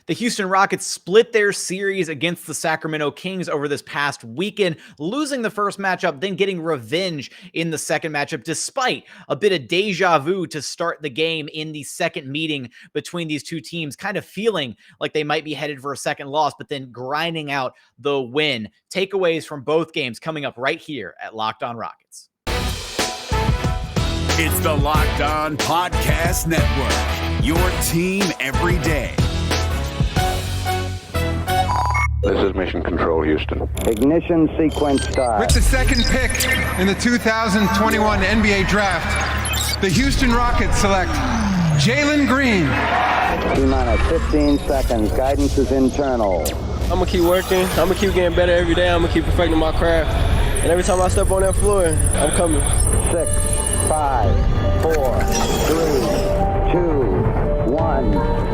The Houston Rockets split their series against the Sacramento Kings over this past weekend, losing the first matchup, then getting revenge in the second matchup, despite a bit of deja vu to start the game in the second meeting between these two teams, kind of feeling like they might be headed for a second loss, but then grinding out the win. Takeaways from both games coming up right here at Locked On Rockets. It's the Locked On Podcast Network, your team every day. This is Mission Control, Houston. Ignition sequence start. With the second pick in the 2021 NBA Draft, the Houston Rockets select Jalen Green. T-minus 15 seconds. Guidance is internal. I'm going to keep working. I'm going to keep getting better every day. I'm going to keep perfecting my craft. And every time I step on that floor, I'm coming. 6, 5, 4, 3, 2, 1.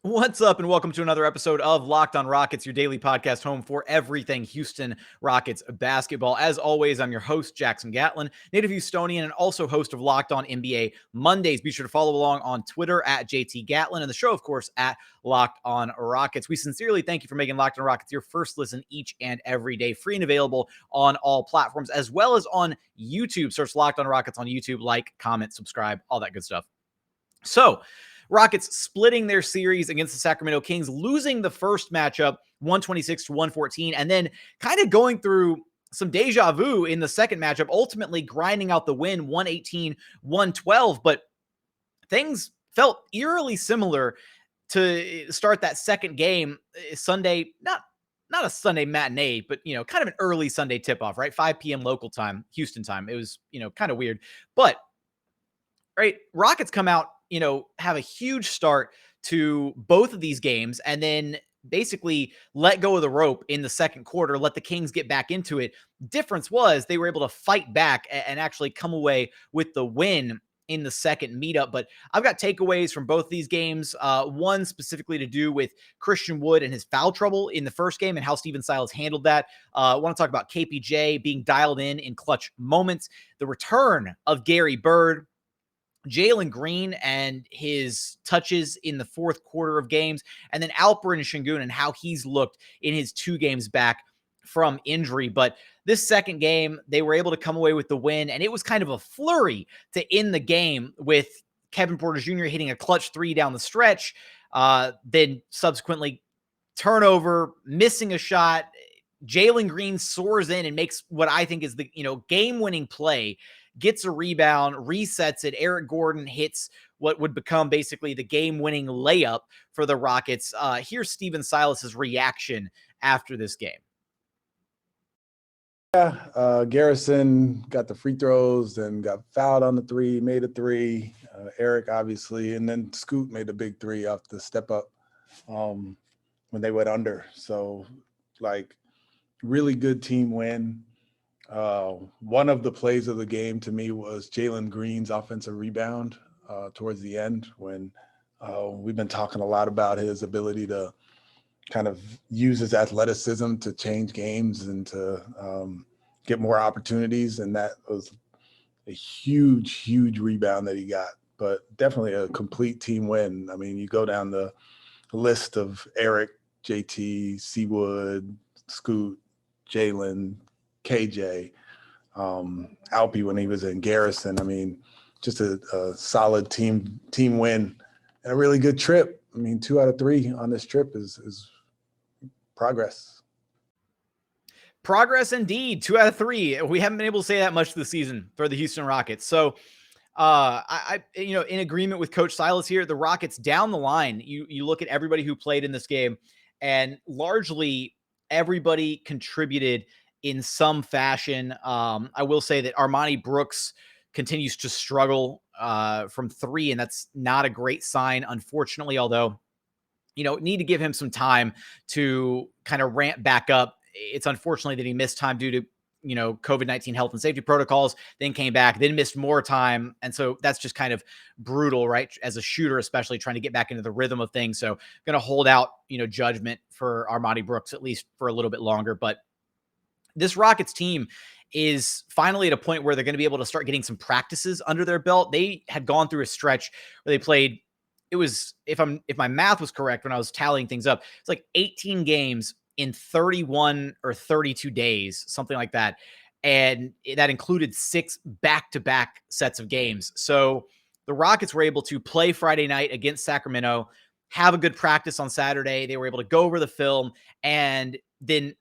What's up, and welcome to another episode of Locked On Rockets, your daily podcast home for everything Houston Rockets basketball. As always, I'm your host, Jackson Gatlin, native Houstonian, and also host of Locked On NBA Mondays. Be sure to follow along on Twitter at JT Gatlin, and the show, of course, at Locked On Rockets. We sincerely thank you for making Locked On Rockets your first listen each and every day, free and available on all platforms, as well as on YouTube. Search Locked On Rockets on YouTube, like, comment, subscribe, all that good stuff. So, Rockets splitting their series against the Sacramento Kings, losing the first matchup 126-114, and then kind of going through some deja vu in the second matchup, ultimately grinding out the win 118-112. But things felt eerily similar to start that second game Sunday, not a Sunday matinee, but, kind of an early Sunday tip-off, right? 5 p.m. local time, Houston time. It was, kind of weird. But, right, Rockets come out, have a huge start to both of these games and then basically let go of the rope in the second quarter, let the Kings get back into it. Difference was they were able to fight back and actually come away with the win in the second meetup. But I've got takeaways from both these games. One specifically to do with Christian Wood and his foul trouble in the first game and how Silas handled that. I want to talk about KPJ being dialed in clutch moments, the return of Garry Bird, Jalen Green and his touches in the fourth quarter of games, and then Alperen Sengun and how he's looked in his 2 games back from injury. But this second game, they were able to come away with the win, and it was kind of a flurry to end the game with Kevin Porter Jr. hitting a clutch 3 down the stretch, then subsequently turnover, missing a shot. Jalen Green soars in and makes what I think is the game-winning play, gets a rebound, resets it. Eric Gordon hits what would become basically the game-winning layup for the Rockets. Here's Silas's reaction after this game. Garrison got the free throws and got fouled on the 3, made a 3. Eric, obviously, and then Scoot made a big 3 off the step up when they went under. So, really good team win. One of the plays of the game to me was Jalen Green's offensive rebound towards the end when we've been talking a lot about his ability to kind of use his athleticism to change games and to get more opportunities. And that was a huge, huge rebound that he got, but definitely a complete team win. I mean, you go down the list of Eric, JT, Seawood, Scoot, Jalen, KJ, Alpy when he was in Garrison. I mean, just a solid team win and a really good trip. I mean, 2 out of 3 on this trip is progress. Progress indeed. 2 out of 3. We haven't been able to say that much this season for the Houston Rockets. So, I in agreement with Coach Silas here, the Rockets down the line, you look at everybody who played in this game, and largely everybody contributed in some fashion. I will say that Armoni Brooks continues to struggle from 3, and that's not a great sign, unfortunately, although, need to give him some time to kind of ramp back up. It's unfortunately that he missed time due to, COVID-19 health and safety protocols, then came back, then missed more time. And so that's just kind of brutal, right? As a shooter, especially trying to get back into the rhythm of things. So going to hold out, judgment for Armoni Brooks, at least for a little bit longer. But this Rockets team is finally at a point where they're going to be able to start getting some practices under their belt. They had gone through a stretch where they played, it was, if my math was correct when I was tallying things up, it's like 18 games in 31 or 32 days, something like that. And that included 6 back-to-back sets of games. So the Rockets were able to play Friday night against Sacramento, have a good practice on Saturday. They were able to go over the film and then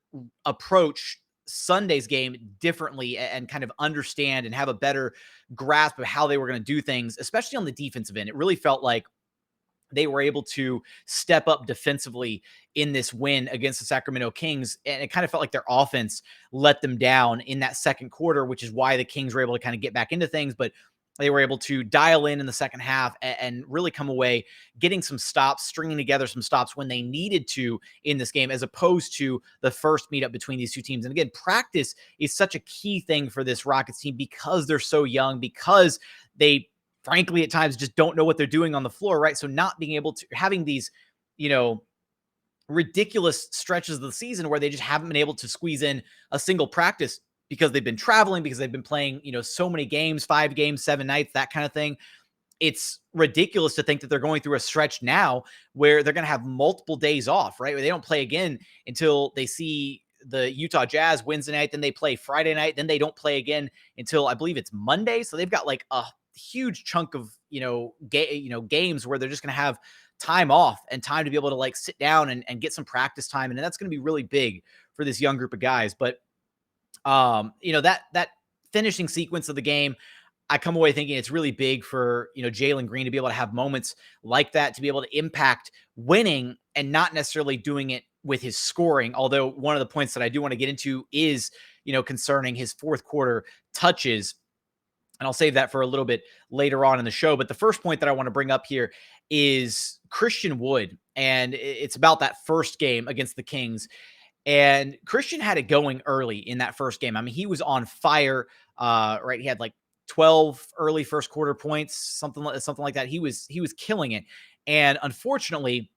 approach Sunday's game differently and kind of understand and have a better grasp of how they were going to do things, especially on the defensive end. It really felt like they were able to step up defensively in this win against the Sacramento Kings. And it kind of felt like their offense let them down in that second quarter, which is why the Kings were able to kind of get back into things. But they were able to dial in the second half and really come away getting some stops, stringing together some stops when they needed to in this game, as opposed to the first meetup between these two teams. And again, practice is such a key thing for this Rockets team because they're so young, because they frankly at times just don't know what they're doing on the floor, right? So not being able to, having these, ridiculous stretches of the season where they just haven't been able to squeeze in a single practice because they've been traveling, because they've been playing, so many games, 5 games, 7 nights, that kind of thing. It's ridiculous to think that they're going through a stretch now where they're going to have multiple days off, right? Where they don't play again until they see the Utah Jazz Wednesday night, then they play Friday night, then they don't play again until I believe it's Monday. So they've got like a huge chunk of, games where they're just going to have time off and time to be able to like sit down and get some practice time. And that's going to be really big for this young group of guys. But that finishing sequence of the game, I come away thinking it's really big for, Jalen Green to be able to have moments like that, to be able to impact winning and not necessarily doing it with his scoring. Although one of the points that I do want to get into is, concerning his fourth quarter touches. And I'll save that for a little bit later on in the show. But the first point that I want to bring up here is Christian Wood. And it's about that first game against the Kings. And Christian had it going early in that first game. I mean, he was on fire, right? He had like 12 early first quarter points, something like that. He was killing it. And unfortunately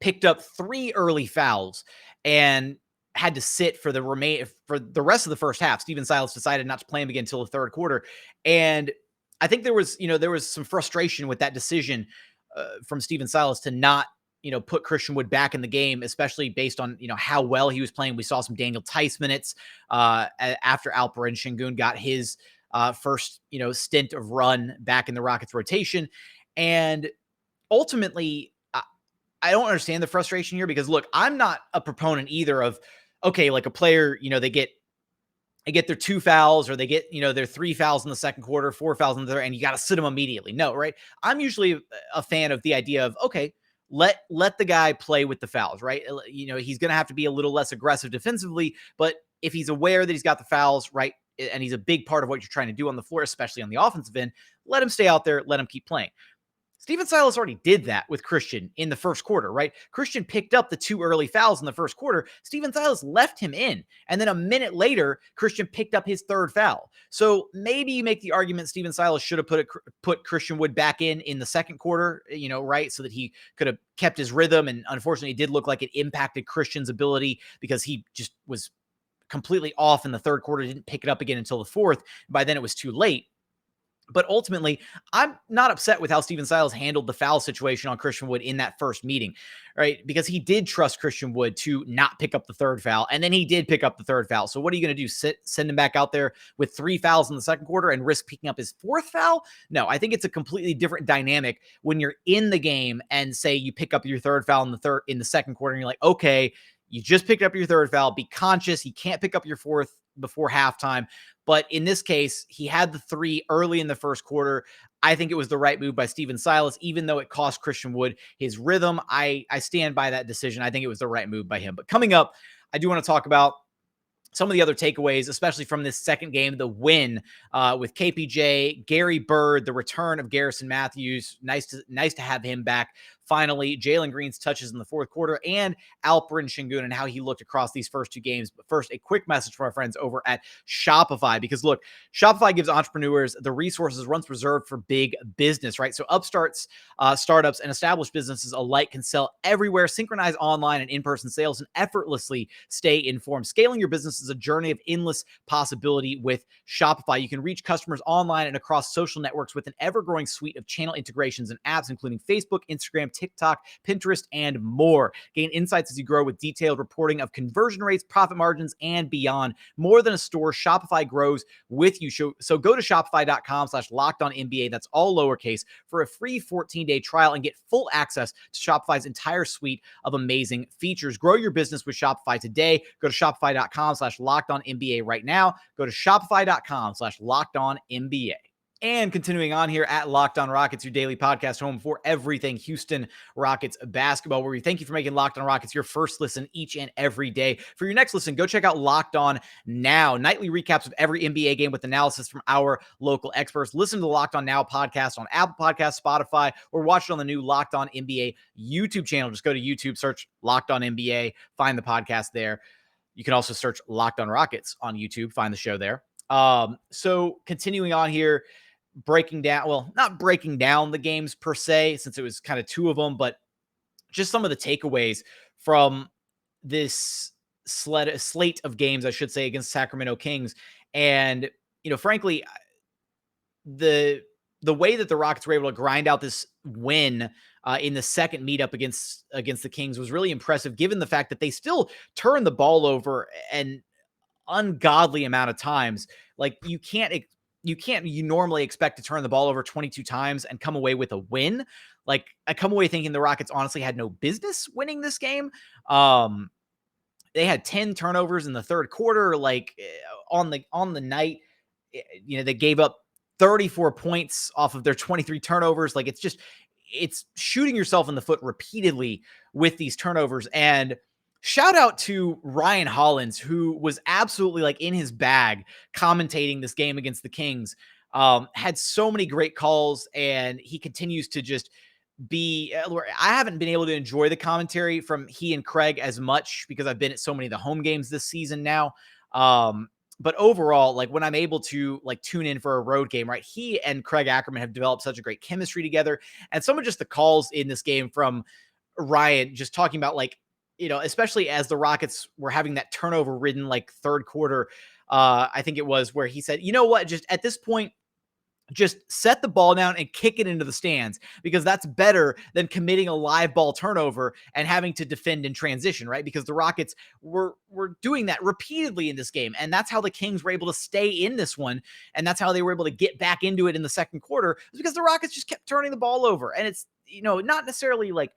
picked up 3 early fouls and had to sit for the rest of the first half. Steven Silas decided not to play him again until the third quarter. And I think there was some frustration with that decision from Steven Silas to not, put Christian Wood back in the game, especially based on, how well he was playing. We saw some Daniel Tice minutes after Alperen Sengun got his first, stint of run back in the Rockets rotation. And ultimately, I don't understand the frustration here because look, I'm not a proponent either of, okay, like a player, they get their 2 fouls or they get, their 3 fouls in the second quarter, 4 fouls in the third, and you got to sit them immediately. No, right? I'm usually a fan of the idea of, okay, let the guy play with the fouls, right? He's going to have to be a little less aggressive defensively, but if he's aware that he's got the fouls, right, and he's a big part of what you're trying to do on the floor, especially on the offensive end, let him stay out there, let him keep playing. Steven Silas already did that with Christian in the first quarter, right? Christian picked up the 2 early fouls in the first quarter. Steven Silas left him in. And then a minute later, Christian picked up his 3rd foul. So maybe you make the argument Steven Silas should have put Christian Wood back in the second quarter, right? So that he could have kept his rhythm. And unfortunately, it did look like it impacted Christian's ability because he just was completely off in the third quarter, didn't pick it up again until the fourth. By then it was too late. But ultimately, I'm not upset with how Steven Silas handled the foul situation on Christian Wood in that first meeting, right? Because he did trust Christian Wood to not pick up the 3rd foul, and then he did pick up the 3rd foul. So what are you going to do? Send him back out there with 3 fouls in the second quarter and risk picking up his 4th foul? No, I think it's a completely different dynamic when you're in the game and say you pick up your 3rd foul in the second quarter, and you're like, okay, you just picked up your 3rd foul. Be conscious. You can't pick up your 4th before halftime. But in this case, he had the 3 early in the first quarter. I think it was the right move by Steven Silas, even though it cost Christian Wood his rhythm. I stand by that decision. I think it was the right move by him. But coming up, I do want to talk about some of the other takeaways, especially from this second game, the win with KPJ, Garry Bird, the return of Garrison Matthews. Nice to have him back finally, Jalen Green's touches in the fourth quarter, and Alperen Sengun and how he looked across these first two games. But first, a quick message for our friends over at Shopify, because look, Shopify gives entrepreneurs the resources once reserved for big business, right? So upstarts, startups, and established businesses alike can sell everywhere, synchronize online and in-person sales, and effortlessly stay informed. Scaling your business is a journey of endless possibility with Shopify. You can reach customers online and across social networks with an ever-growing suite of channel integrations and apps, including Facebook, Instagram, TikTok, Pinterest, and more. Gain insights as you grow with detailed reporting of conversion rates, profit margins, and beyond. More than a store, Shopify grows with you. So go to shopify.com/lockedonnba. That's all lowercase for a free 14-day trial and get full access to Shopify's entire suite of amazing features. Grow your business with Shopify today. Go to shopify.com/lockedonnba right now. Go to shopify.com/lockedonnba. And continuing on here at Locked On Rockets, your daily podcast home for everything Houston Rockets basketball, where we thank you for making Locked On Rockets your first listen each and every day. For your next listen, go check out Locked On Now, nightly recaps of every NBA game with analysis from our local experts. Listen to the Locked On Now podcast on Apple Podcasts, Spotify, or watch it on the new Locked On NBA YouTube channel. Just go to YouTube, search Locked On NBA, find the podcast there. You can also search Locked On Rockets on YouTube, find the show there. So continuing on here, not breaking down the games per se, since it was kind of two of them, but just some of the takeaways from this slate of games, I should say, against Sacramento Kings. And, frankly, the way that the Rockets were able to grind out this win in the second meetup against the Kings was really impressive, given the fact that they still turned the ball over an ungodly amount of times. Like, you normally expect to turn the ball over 22 times and come away with a win. Like, I come away thinking the Rockets honestly had no business winning this game. They had 10 turnovers in the third quarter. Like, on the night, they gave up 34 points off of their 23 turnovers. Like, it's shooting yourself in the foot repeatedly with these turnovers. And shout out to Ryan Hollins, who was absolutely like in his bag commentating this game against the Kings. Had so many great calls, and he continues to just be. I haven't been able to enjoy the commentary from he and Craig as much because I've been at so many of the home games this season now. But overall, like, when I'm able to like tune in for a road game, right? He and Craig Ackerman have developed such a great chemistry together, and some of just the calls in this game from Ryan, just talking about, like, especially as the Rockets were having that turnover-ridden, like, third quarter, I think it was, where he said, you know what, just at this point, just set the ball down and kick it into the stands, because that's better than committing a live ball turnover and having to defend in transition, right? Because the Rockets were doing that repeatedly in this game, and that's how the Kings were able to stay in this one, and that's how they were able to get back into it in the second quarter, is because the Rockets just kept turning the ball over. And it's, not necessarily like,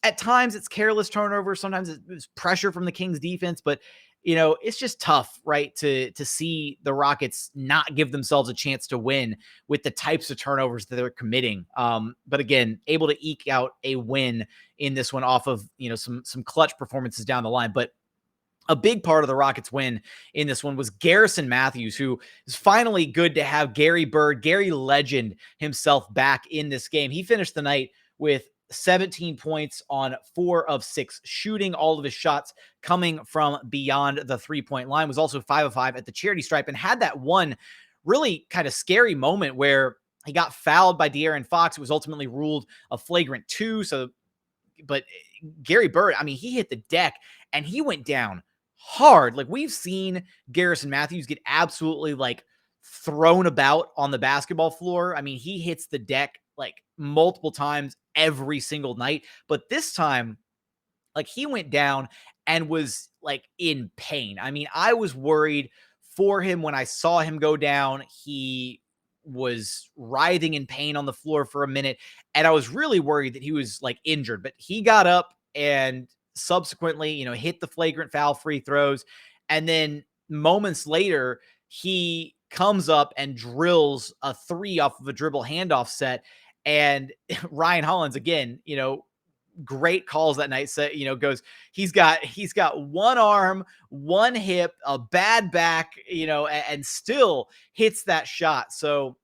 at times it's careless turnover, sometimes it's pressure from the Kings defense, but it's just tough, right, to see the Rockets not give themselves a chance to win with the types of turnovers that they're committing. But again, able to eke out a win in this one off of, some clutch performances down the line. But a big part of the Rockets win in this one was Garrison Matthews, who is finally good to have Garry Bird, Gary Legend himself, back in this game. He finished the night with 17 points on 4 of 6 shooting, all of his shots coming from beyond the 3-point line. Was also 5 of 5 at the charity stripe, and had that one really kind of scary moment where he got fouled by De'Aaron Fox. It was ultimately ruled a flagrant 2. But Garry Bird, I mean, he hit the deck and he went down hard. Like, we've seen Garrison Matthews get absolutely like thrown about on the basketball floor. I mean, he hits the deck like multiple times every single night, but this time, like, he went down and was like in pain. I mean, I was worried for him when I saw him go down. He was writhing in pain on the floor for a minute, and I was really worried that he was like injured, but he got up and subsequently, hit the flagrant foul free throws. And then moments later, he comes up and drills a 3 off of a dribble handoff set. And Ryan Hollins, again, great calls that night, goes, he's got one arm, one hip, a bad back, and still hits that shot. So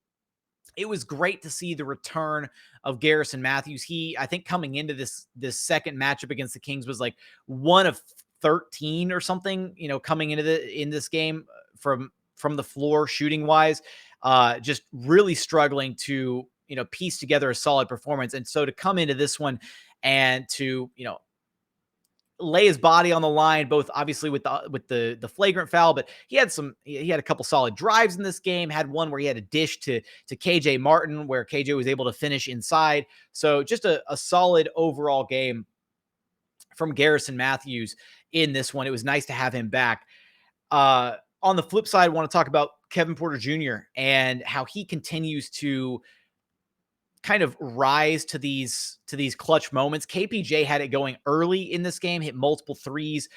it was great to see the return of Garrison Matthews. He, I think coming into this second matchup against the Kings was like 1 of 13 or something, coming into this game from the floor shooting wise, just really struggling to, piece together a solid performance. And so to come into this one and to, lay his body on the line, both obviously with the flagrant foul, but he had a couple solid drives in this game, had one where he had a dish to KJ Martin where KJ was able to finish inside. So just a solid overall game from Garrison Matthews in this one. It was nice to have him back. On the flip side, I want to talk about Kevin Porter Jr. and how he continues to kind of rise to these clutch moments. KPJ had it going early in this game, hit multiple threes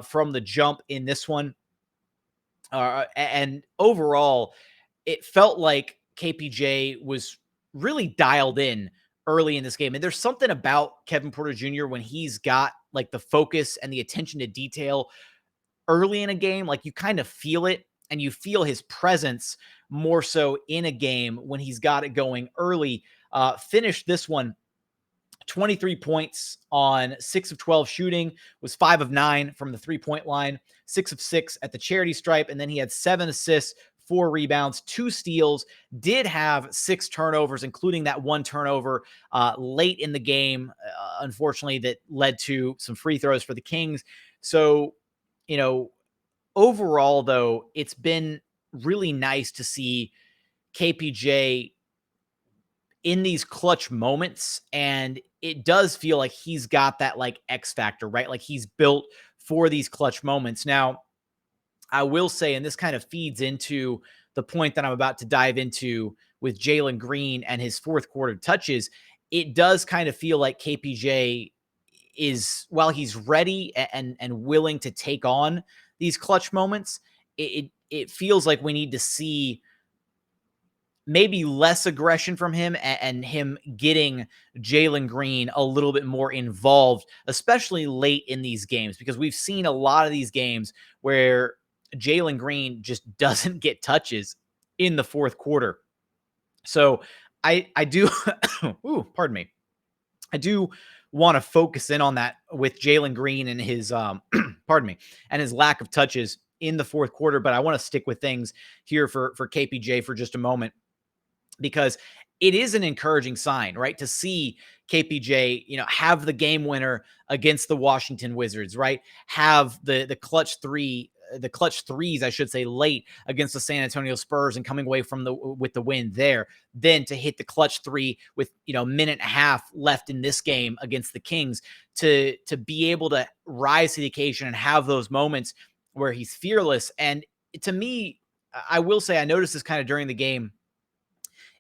from the jump in this one. And overall, it felt like KPJ was really dialed in early in this game. And there's something about Kevin Porter Jr. when he's got like the focus and the attention to detail early in a game, like you kind of feel it, and you feel his presence more so in a game when he's got it going early. Finished this one 23 points on 6 of 12 shooting, was 5 of 9 from the 3-point line, 6 of 6 at the charity stripe. And then he had 7 assists, 4 rebounds, 2 steals, did have 6 turnovers, including that 1 turnover late in the game, unfortunately, that led to some free throws for the Kings. So, overall, though, it's been really nice to see KPJ in these clutch moments. And it does feel like he's got that like X factor, right? Like he's built for these clutch moments. Now, I will say, and this kind of feeds into the point that I'm about to dive into with Jalen Green and his fourth quarter touches, it does kind of feel like KPJ is, while he's ready and willing to take on these clutch moments, it feels like we need to see maybe less aggression from him and him getting Jalen Green a little bit more involved, especially late in these games, because we've seen a lot of these games where Jalen Green just doesn't get touches in the fourth quarter. So I do, pardon me. I do want to focus in on that with Jalen Green and his, pardon me, and his lack of touches in the fourth quarter. But I want to stick with things here for KPJ for just a moment, because it is an encouraging sign, right? To see KPJ, have the game winner against the Washington Wizards, right? Have the clutch threes, I should say, late against the San Antonio Spurs and coming away with the win there. Then to hit the clutch 3 with, minute and a half left in this game against the Kings, to be able to rise to the occasion and have those moments where he's fearless. And to me, I will say, I noticed this kind of during the game.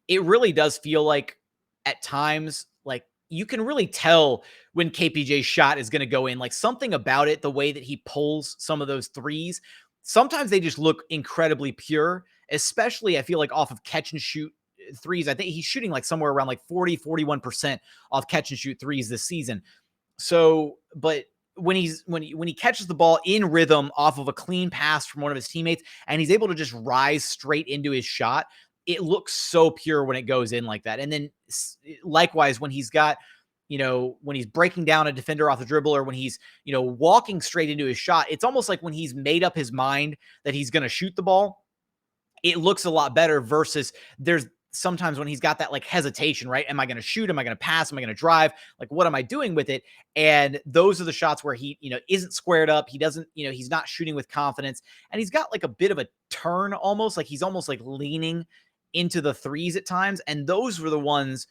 It really does feel like at times, like you can really tell when KPJ's shot is going to go in, like something about it, the way that he pulls some of those threes. Sometimes they just look incredibly pure, especially I feel like off of catch and shoot threes. I think he's shooting like somewhere around like 40-41% off catch and shoot threes this season. So, but when he catches the ball in rhythm off of a clean pass from one of his teammates, and he's able to just rise straight into his shot, it looks so pure when it goes in like that. And then likewise, when he's got, when he's breaking down a defender off the dribble, or when he's, walking straight into his shot, it's almost like when he's made up his mind that he's going to shoot the ball, it looks a lot better, versus there's sometimes when he's got that like hesitation, right? Am I going to shoot? Am I going to pass? Am I going to drive? Like, what am I doing with it? And those are the shots where he, isn't squared up. He doesn't, he's not shooting with confidence, and he's got like a bit of a turn, almost like he's almost like leaning into the threes at times. And those were the ones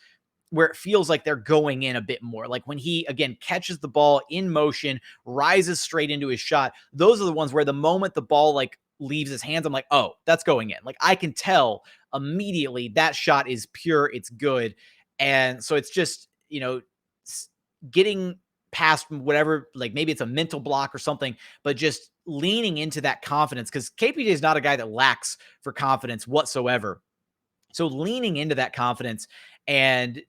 where it feels like they're going in a bit more. Like when he, again, catches the ball in motion, rises straight into his shot. Those are the ones where the moment the ball like leaves his hands, I'm like, oh, that's going in. Like I can tell immediately that shot is pure. It's good. And so it's just, getting past whatever, like maybe it's a mental block or something, but just leaning into that confidence, because KPJ is not a guy that lacks for confidence whatsoever. So leaning into that confidence and,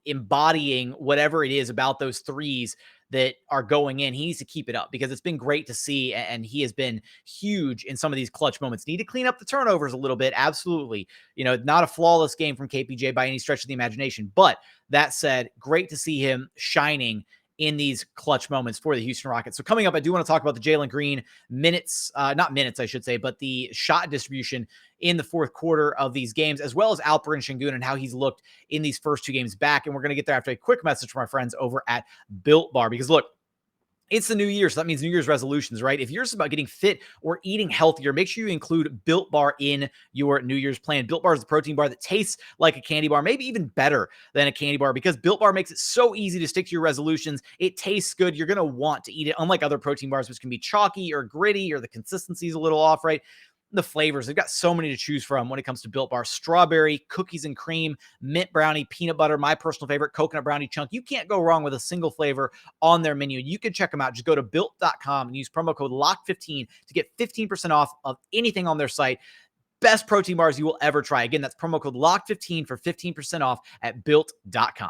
embodying whatever it is about those threes that are going in. He needs to keep it up because it's been great to see, and he has been huge in some of these clutch moments. Need to clean up the turnovers a little bit. Absolutely. Not a flawless game from KPJ by any stretch of the imagination. But that said, great to see him shining in these clutch moments for the Houston Rockets. So coming up, I do want to talk about the Jalen Green minutes, not minutes, I should say, but the shot distribution in the fourth quarter of these games, as well as Alperen Sengun and how he's looked in these first two games back. And we're going to get there after a quick message from our friends over at Built Bar, because look, it's the new year, so that means New Year's resolutions, right? If you're just about getting fit or eating healthier, make sure you include Built Bar in your New Year's plan. Built Bar is the protein bar that tastes like a candy bar, maybe even better than a candy bar, because Built Bar makes it so easy to stick to your resolutions. It tastes good. You're going to want to eat it, unlike other protein bars, which can be chalky or gritty, or the consistency is a little off, right? The flavors, they've got so many to choose from when it comes to Built Bar. Strawberry, cookies and cream, mint brownie, peanut butter, my personal favorite, coconut brownie chunk. You can't go wrong with a single flavor on their menu. You can check them out. Just go to built.com and use promo code LOCK15 to get 15% off of anything on their site. Best protein bars you will ever try. Again, that's promo code LOCK15 for 15% off at built.com.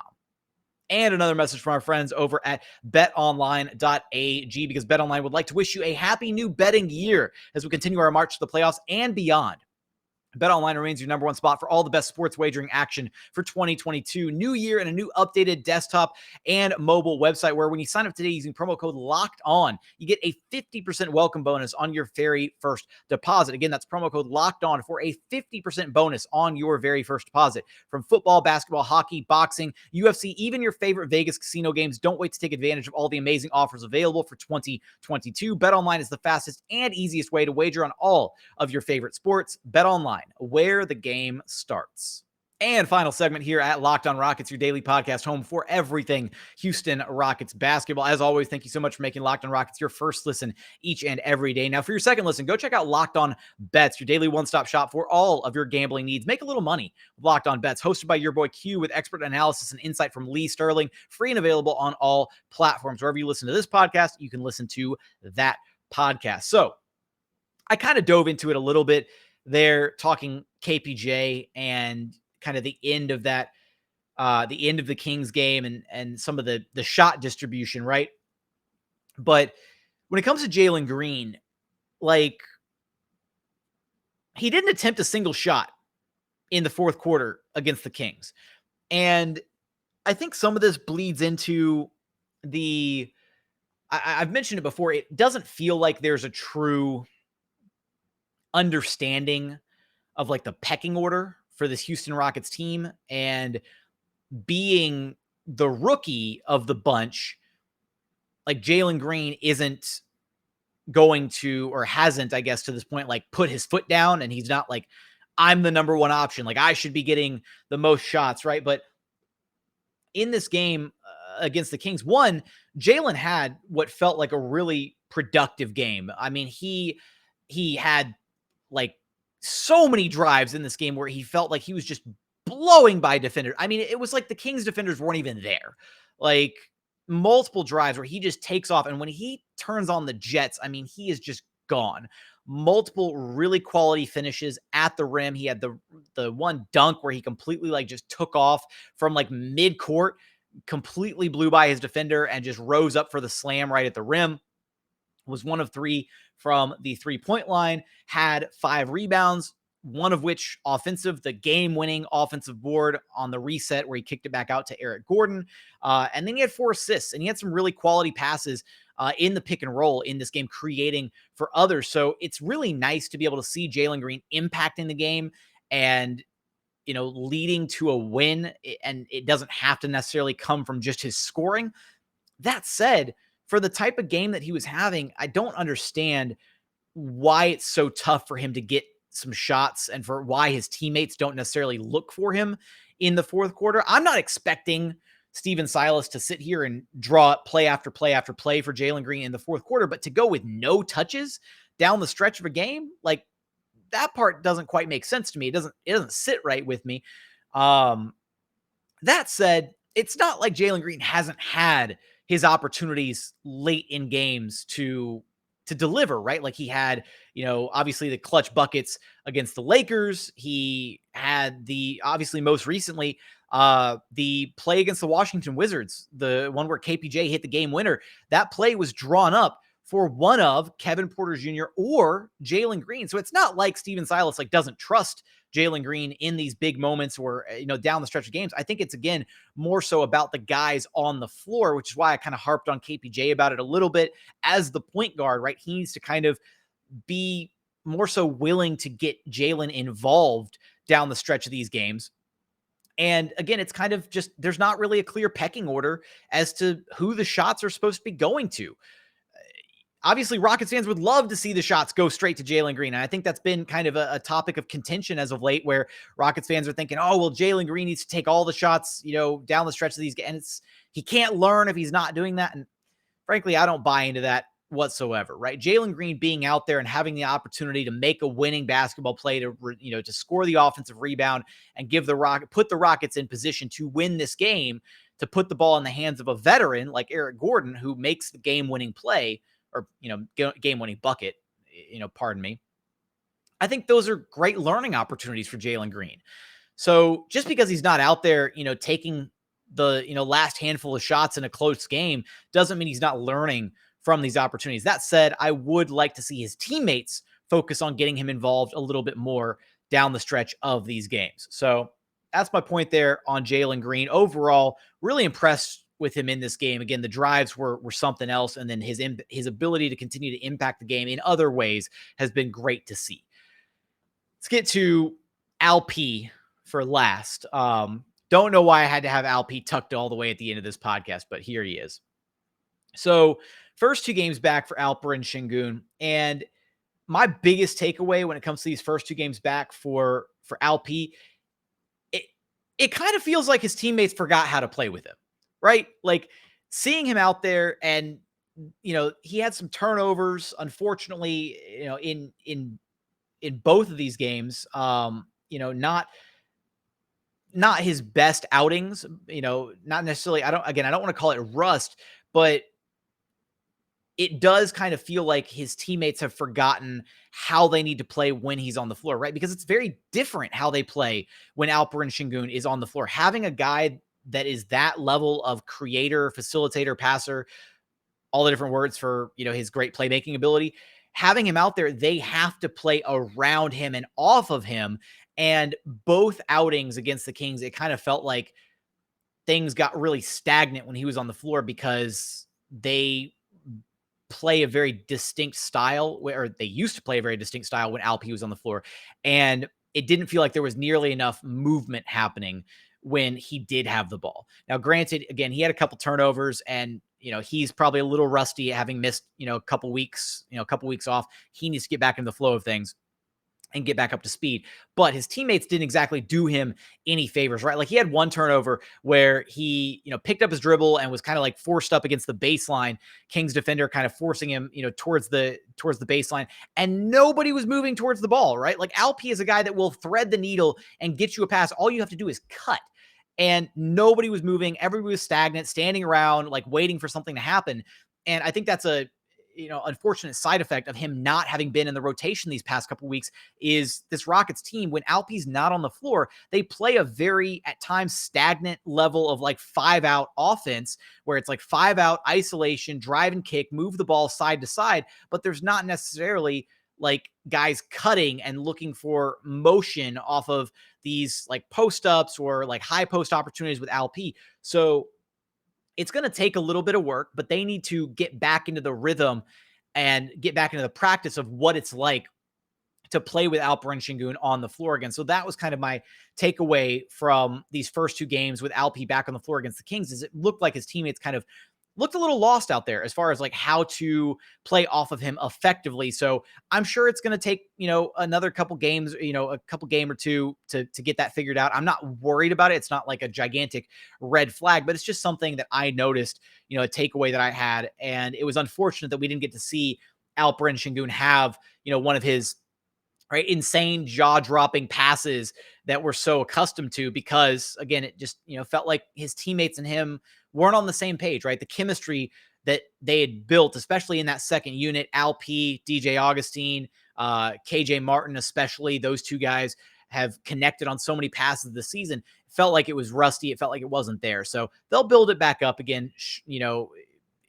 And another message from our friends over at betonline.ag, because BetOnline would like to wish you a happy new betting year as we continue our march to the playoffs and beyond. BetOnline remains your number one spot for all the best sports wagering action for 2022. New year and a new updated desktop and mobile website where when you sign up today using promo code LOCKED ON, you get a 50% welcome bonus on your very first deposit. Again, that's promo code LOCKED ON for a 50% bonus on your very first deposit. From football, basketball, hockey, boxing, UFC, even your favorite Vegas casino games, don't wait to take advantage of all the amazing offers available for 2022. BetOnline is the fastest and easiest way to wager on all of your favorite sports. BetOnline, where the game starts. And final segment here at Locked On Rockets, your daily podcast home for everything Houston Rockets basketball. As always, thank you so much for making Locked On Rockets your first listen each and every day. Now, for your second listen, go check out Locked On Bets, your daily one-stop shop for all of your gambling needs. Make a little money with Locked On Bets, hosted by your boy Q, with expert analysis and insight from Lee Sterling, free and available on all platforms. Wherever you listen to this podcast, you can listen to that podcast. So I kind of dove into it a little bit there, talking KPJ and kind of the end of that, the end of the Kings game and some of the shot distribution, right? But when it comes to Jalen Green, like, he didn't attempt a single shot in the fourth quarter against the Kings. And I think some of this bleeds into I've mentioned it before, it doesn't feel like there's a true understanding of like the pecking order for this Houston Rockets team, and being the rookie of the bunch, like Jalen Green isn't going to, or hasn't, I guess, to this point, like put his foot down, and he's not like, I'm the number one option, like I should be getting the most shots, right? But in this game against the Kings, one, Jalen had what felt like a really productive game. I mean, he had like so many drives in this game where he felt like he was just blowing by defenders. I mean, it was like the Kings defenders weren't even there. Like, multiple drives where he just takes off, and when he turns on the jets, I mean, he is just gone. Multiple really quality finishes at the rim. He had the one dunk where he completely like just took off from like mid-court, completely blew by his defender and just rose up for the slam right at the rim. Was 1 of 3 from the three-point line, had 5 rebounds, one of which offensive, the game-winning offensive board on the reset where he kicked it back out to Eric Gordon. And then he had 4 assists, and he had some really quality passes in the pick and roll in this game, creating for others. So it's really nice to be able to see Jalen Green impacting the game and, you know, leading to a win. And it doesn't have to necessarily come from just his scoring. That said, for the type of game that he was having, I don't understand why it's so tough for him to get some shots, and for why his teammates don't necessarily look for him in the fourth quarter. I'm not expecting Steven Silas to sit here and draw up play after play after play for Jalen Green in the fourth quarter, but to go with no touches down the stretch of a game, like, that part doesn't quite make sense to me. It doesn't sit right with me. That said, it's not like Jalen Green hasn't had his opportunities late in games to to deliver, right? Like he had, obviously the clutch buckets against the Lakers. He had obviously most recently, the play against the Washington Wizards, the one where KPJ hit the game winner. That play was drawn up for one of Kevin Porter Jr. or Jalen Green. So it's not like Steven Silas doesn't trust Jalen Green in these big moments or, down the stretch of games. I think it's, again, more so about the guys on the floor, which is why I kind of harped on KPJ about it a little bit as the point guard, right? He needs to kind of be more so willing to get Jalen involved down the stretch of these games. And again, it's kind of just, there's not really a clear pecking order as to who the shots are supposed to be going to. Obviously, Rockets fans would love to see the shots go straight to Jalen Green. And I think that's been kind of a topic of contention as of late, where Rockets fans are thinking, oh, well, Jalen Green needs to take all the shots, down the stretch of these games. And he can't learn if he's not doing that. And frankly, I don't buy into that whatsoever, right? Jalen Green being out there and having the opportunity to make a winning basketball play, to score the offensive rebound and put the Rockets in position to win this game, to put the ball in the hands of a veteran like Eric Gordon, who makes the game-winning play, or, game-winning bucket, pardon me. I think those are great learning opportunities for Jalen Green. So just because he's not out there, taking the, last handful of shots in a close game doesn't mean he's not learning from these opportunities. That said, I would like to see his teammates focus on getting him involved a little bit more down the stretch of these games. So that's my point there on Jalen Green. Overall, really impressed with him in this game. Again, the drives were something else. And then his ability to continue to impact the game in other ways has been great to see. Let's get to Al P for last. Don't know why I had to have Al P tucked all the way at the end of this podcast, but here he is. So first 2 games back for Alperen Sengun. And my biggest takeaway when it comes to these first 2 games back for Al P, it kind of feels like his teammates forgot how to play with him. Right? Like seeing him out there, and, he had some turnovers, unfortunately, in both of these games, not his best outings, not necessarily, I don't want to call it rust, but it does kind of feel like his teammates have forgotten how they need to play when he's on the floor, right? Because it's very different how they play when Alperen Sengun is on the floor. Having a guy that is that level of creator, facilitator, passer, all the different words for, his great playmaking ability, having him out there, they have to play around him and off of him. And both outings against the Kings, it kind of felt like things got really stagnant when he was on the floor, because they play a very distinct style, or they used to play a very distinct style when Alp was on the floor. And it didn't feel like there was nearly enough movement happening when he did have the ball. Now, granted, again, he had a couple turnovers, and, he's probably a little rusty, having missed, a couple weeks off. He needs to get back in the flow of things and get back up to speed. But his teammates didn't exactly do him any favors, right? Like he had one turnover where he, picked up his dribble and was kind of like forced up against the baseline. Kings defender kind of forcing him, towards the baseline, and nobody was moving towards the ball, right? Like Alp is a guy that will thread the needle and get you a pass. All you have to do is cut. And nobody was moving. Everybody was stagnant, standing around, like waiting for something to happen. And I think that's a, unfortunate side effect of him not having been in the rotation these past couple of weeks. Is this Rockets team, when Alp's not on the floor, they play a very, at times, stagnant level of like 5-out offense, where it's like 5-out isolation, drive and kick, move the ball side to side, but there's not necessarily like guys cutting and looking for motion off of these like post ups or like high post opportunities with Alp. So it's going to take a little bit of work, but they need to get back into the rhythm and get back into the practice of what it's like to play with Alperen Sengun on the floor again. So that was kind of my takeaway from these first 2 games with Alp back on the floor against the Kings, is it looked like his teammates kind of looked a little lost out there as far as like how to play off of him effectively. So I'm sure it's going to take, another couple games, a couple game or two to get that figured out. I'm not worried about it. It's not like a gigantic red flag, but it's just something that I noticed, a takeaway that I had. And it was unfortunate that we didn't get to see Alperen Sengun have, one of his insane jaw-dropping passes that we're so accustomed to, because again, it just, felt like his teammates and him weren't on the same page, right? The chemistry that they had built, especially in that second unit. Alp, DJ Augustine, KJ Martin, especially those two guys have connected on so many passes this season. It felt like it was rusty. It felt like it wasn't there. So they'll build it back up again,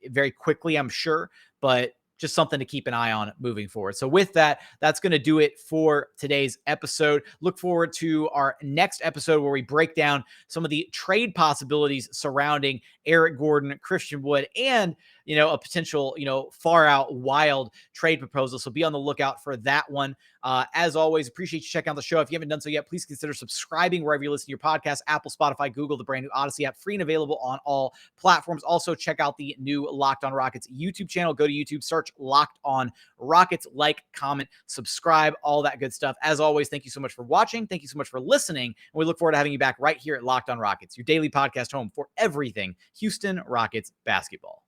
very quickly, I'm sure, but just something to keep an eye on moving forward. So with that, that's going to do it for today's episode. Look forward to our next episode where we break down some of the trade possibilities surrounding Eric Gordon, Christian Wood, and, a potential, far out wild trade proposal. So be on the lookout for that one. As always, appreciate you checking out the show. If you haven't done so yet, please consider subscribing wherever you listen to your podcast, Apple, Spotify, Google, the brand new Odyssey app, free and available on all platforms. Also, check out the new Locked On Rockets YouTube channel. Go to YouTube, search Locked On Rockets, like, comment, subscribe, all that good stuff. As always, thank you so much for watching. Thank you so much for listening. And we look forward to having you back right here at Locked On Rockets, your daily podcast home for everything Houston Rockets basketball.